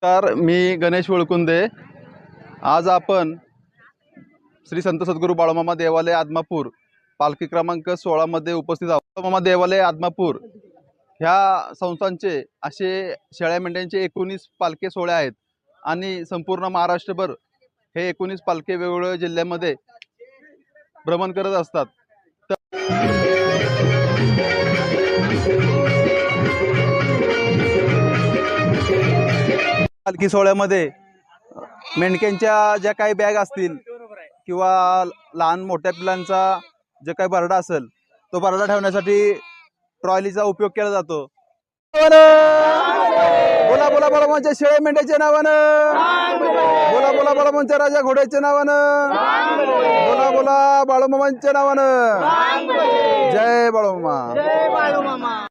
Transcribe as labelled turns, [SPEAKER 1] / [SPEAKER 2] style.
[SPEAKER 1] नमस्कार, मी गणेश वळकुंदे. आज आपण श्री संत सद्गुरू बाळूमामा देवालय आदमापूर पालखी क्रमांक 16 मध्ये उपस्थित आहोत. बाळूमामा देवालय आदमापूर ह्या संस्थांचे असे शेळ्या मेंढ्यांचे 19 पालखी सोहळे आहेत आणि संपूर्ण महाराष्ट्रभर हे 19 पालखी वेगवेगळ्या जिल्ह्यामध्ये भ्रमण करत असतात. पालखी सोहळ्यामध्ये मेंढक्यांच्या ज्या काही बॅग असतील किंवा लहान मोठ्या पिलांचा जे काही बरडा असेल तो बरडा ठेवण्यासाठी ट्रॉलीचा उपयोग केला जातो. बोला बोला बाळूमामाच्या शेळ्या मेंढ्याच्या नावानं, बोला बोला बाळूमामाच्या राजा घोड्याच्या नावानं, बोला बोला बाळूमामांच्या नावानं. जय बाळूमामा.